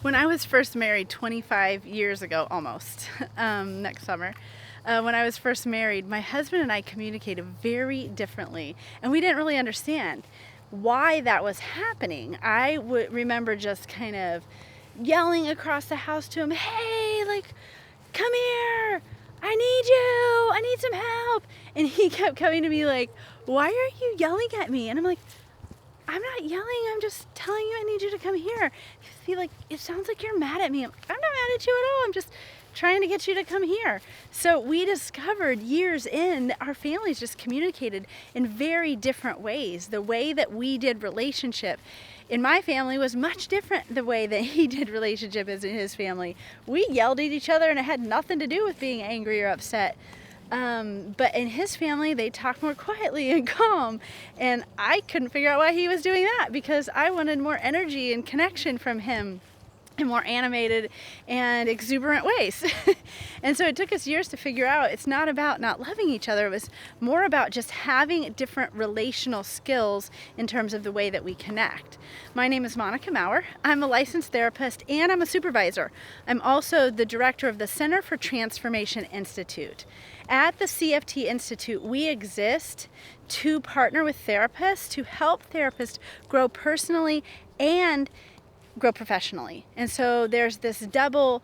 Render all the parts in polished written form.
When I was first married 25 years ago, almost, next summer, when I was first married, my husband and I communicated very differently, and we didn't really understand why that was happening. I would remember just kind of yelling across the house to him, "Hey, like, come here, I need you, I need some help." And he kept coming to me like, "Why are you yelling at me?" And I'm like, "I'm not yelling, I'm just telling you I need you to come here." He's like, "It sounds like you're mad at me." I'm not mad at you at all, I'm just trying to get you to come here. So we discovered years in that our families just communicated in very different ways. The way that we did relationship in my family was much different the way that he did relationship as in his family. We yelled at each other and it had nothing to do with being angry or upset. But in his family, they talked more quietly and calm, and I couldn't figure out why he was doing that because I wanted more energy and connection from him in more animated and exuberant ways. And so it took us years to figure out it's not about not loving each other. It was more about just having different relational skills in terms of the way that we connect. My name is Monica Maurer. I'm a licensed therapist and I'm a supervisor. I'm also the director of the Center for Transformation Institute. At the CFT Institute, we exist to partner with therapists to help therapists grow personally and grow professionally. And so there's this double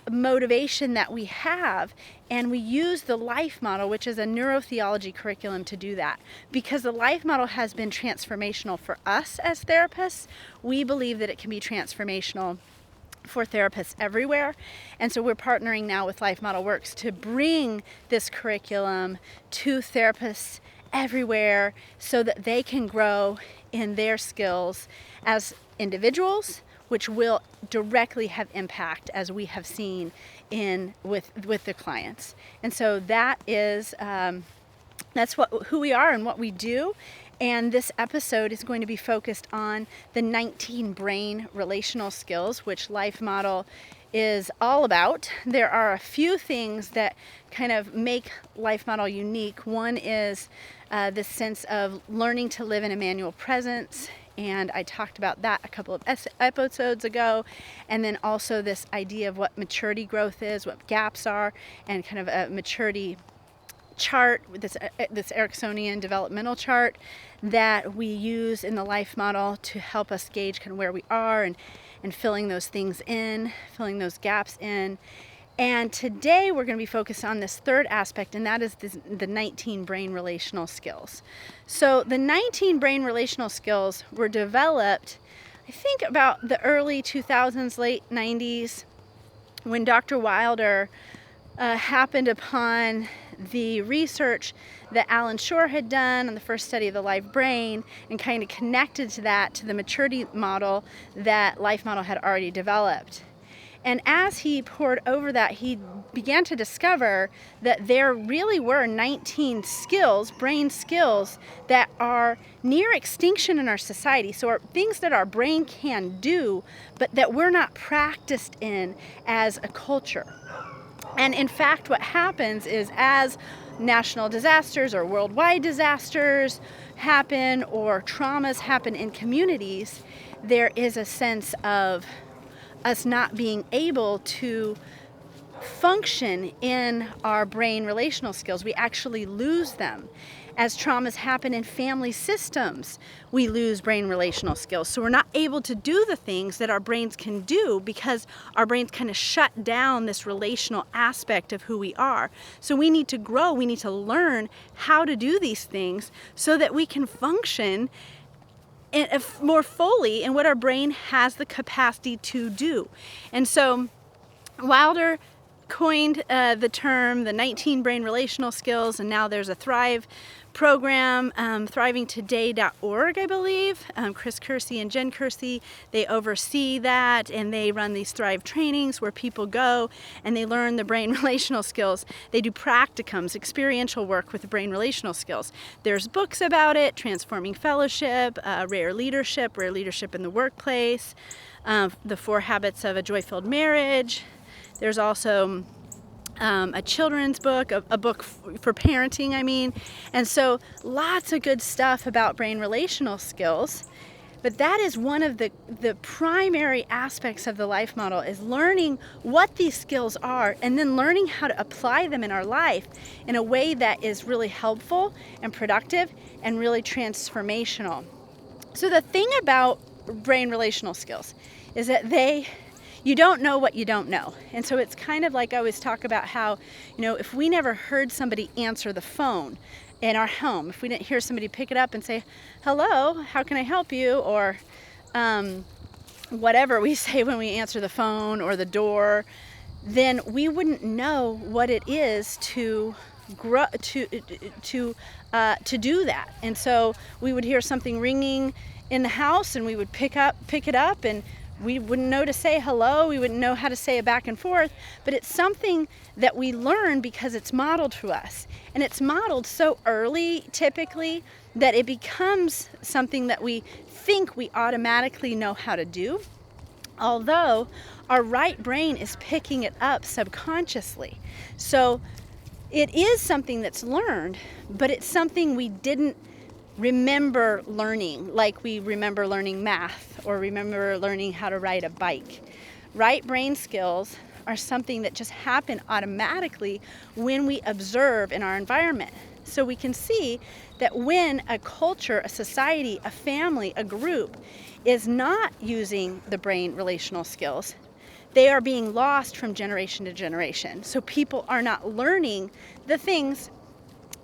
motivation that we have, and we use the life model, which is a neurotheology curriculum, to do that. Because the life model has been transformational for us as therapists, we believe that it can be transformational for therapists everywhere. And so we're partnering now with Life Model Works to bring this curriculum to therapists everywhere so that they can grow in their skills as individuals, which will directly have impact, as we have seen with the clients. And so that is that's who we are and what we do. And this episode is going to be focused on the 19 brain relational skills, which Life Model is all about. There are a few things that kind of make Life Model unique. One is the sense of learning to live in Immanuel presence, and I talked about that a couple of episodes ago. And then also this idea of what maturity growth is, what gaps are, and kind of a maturity chart, this Ericksonian developmental chart that we use in the Life Model to help us gauge kind of where we are and filling those things in, filling those gaps in. And today we're going to be focused on this third aspect, and that is the 19 brain relational skills. So the 19 brain relational skills were developed, I think, about the early 2000s, late 90s, when Dr. Wilder happened upon the research that Alan Shore had done on the first study of the live brain, and kind of connected to that, to the maturity model that Life Model had already developed. And as he poured over that, he began to discover that there really were 19 skills, brain skills, that are near extinction in our society. So are things that our brain can do, but that we're not practiced in as a culture. And in fact, what happens is as national disasters or worldwide disasters happen or traumas happen in communities, there is a sense of us not being able to function in our brain relational skills. We actually lose them. As traumas happen in family systems, we lose brain relational skills. So we're not able to do the things that our brains can do because our brains kind of shut down this relational aspect of who we are. So we need to grow, we need to learn how to do these things so that we can function more fully in what our brain has the capacity to do. And so Wilder coined the term the 19 brain relational skills, and now there's a Thrive program, thrivingtoday.org, I believe. Chris Kersey and Jen Kersey, they oversee that, and they run these Thrive trainings where people go and they learn the brain relational skills. They do practicums, experiential work with the brain relational skills. There's books about it: Transforming Fellowship, Rare Leadership in the Workplace, The 4 Habits of a Joy-Filled Marriage. There's also a children's book, a book for parenting, and so lots of good stuff about brain relational skills. But that is one of the primary aspects of the life model, is learning what these skills are and then learning how to apply them in our life in a way that is really helpful and productive and really transformational. So the thing about brain relational skills is that you don't know what you don't know. And so it's kind of like I always talk about how, if we never heard somebody answer the phone in our home, if we didn't hear somebody pick it up and say, hello, how can I help you? Or whatever we say when we answer the phone or the door, then we wouldn't know what it is to grow, to do that. And so we would hear something ringing in the house and we would pick it up, and we wouldn't know to say hello, we wouldn't know how to say it back and forth, but it's something that we learn because it's modeled to us. And it's modeled so early, typically, that it becomes something that we think we automatically know how to do, although our right brain is picking it up subconsciously. So it is something that's learned, but it's something we didn't remember learning, like we remember learning math or remember learning how to ride a bike. Right brain skills are something that just happen automatically when we observe in our environment. So we can see that when a culture, a society, a family, a group is not using the brain relational skills, they are being lost from generation to generation. So people are not learning the things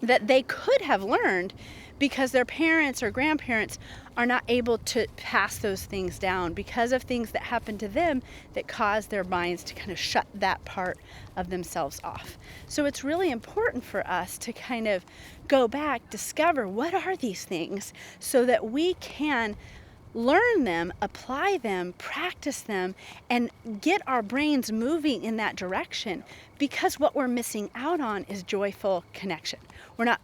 that they could have learned because their parents or grandparents are not able to pass those things down because of things that happen to them that cause their minds to kind of shut that part of themselves off. So it's really important for us to kind of go back, discover what are these things so that we can learn them, apply them, practice them, and get our brains moving in that direction, because what we're missing out on is joyful connection.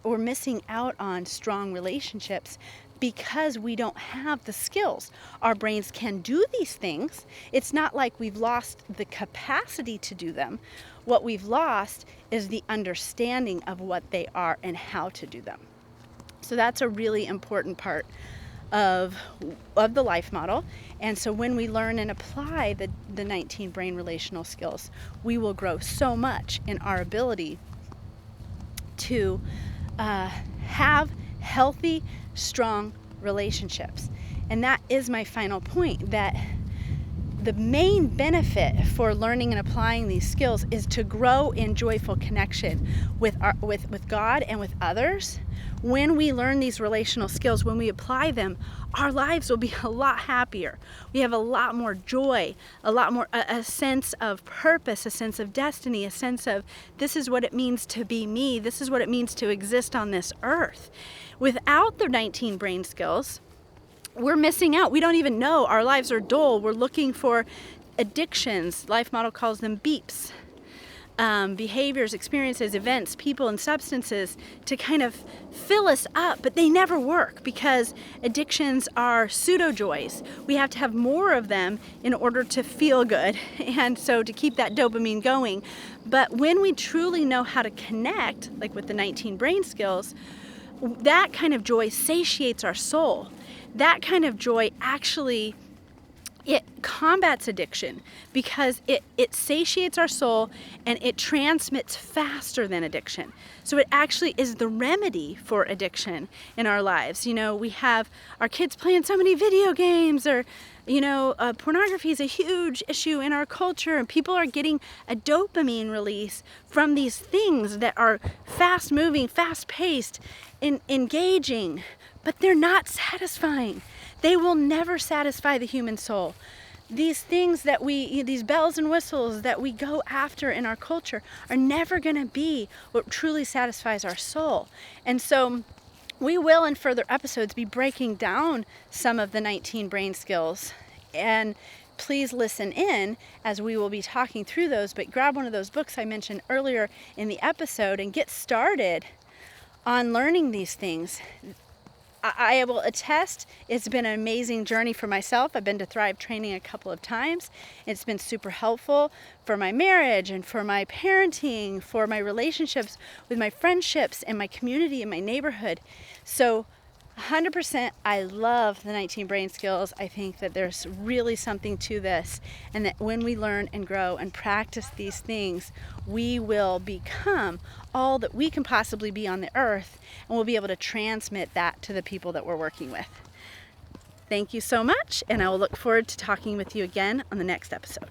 We're missing out on strong relationships because we don't have the skills. Our brains can do these things. It's not like we've lost the capacity to do them. What we've lost is the understanding of what they are and how to do them. So that's a really important part of the life model. And so when we learn and apply the 19 brain relational skills, we will grow so much in our ability to have healthy, strong relationships. And that is my final point, that the main benefit for learning and applying these skills is to grow in joyful connection with God and with others. When we learn these relational skills, when we apply them, our lives will be a lot happier. We have a lot more joy, a lot more, a sense of purpose, a sense of destiny, a sense of this is what it means to be me, this is what it means to exist on this earth. Without the 19 brain skills, we're missing out. We don't even know. Our lives are dull. We're looking for addictions. Life model calls them beeps. Behaviors, experiences, events, people, and substances to kind of fill us up, but they never work because addictions are pseudo-joys. We have to have more of them in order to feel good, and so to keep that dopamine going. But when we truly know how to connect, like with the 19 brain skills, that kind of joy satiates our soul. That kind of joy actually, it combats addiction because it satiates our soul and it transmits faster than addiction. So it actually is the remedy for addiction in our lives. We have our kids playing so many video games, or pornography is a huge issue in our culture, and people are getting a dopamine release from these things that are fast moving, fast paced, engaging, but they're not satisfying. They will never satisfy the human soul. These things that these bells and whistles that we go after in our culture are never going to be what truly satisfies our soul. And so we will, in further episodes, be breaking down some of the 19 brain skills. And please listen in as we will be talking through those. But grab one of those books I mentioned earlier in the episode and get started on learning these things. I will attest, it's been an amazing journey for myself. I've been to Thrive training a couple of times. It's been super helpful for my marriage and for my parenting, for my relationships with my friendships and my community and my neighborhood. So 100%, I love the 19 brain skills. I think that there's really something to this, and that when we learn and grow and practice these things, we will become all that we can possibly be on the earth, and we'll be able to transmit that to the people that we're working with. Thank you so much, and I will look forward to talking with you again on the next episode.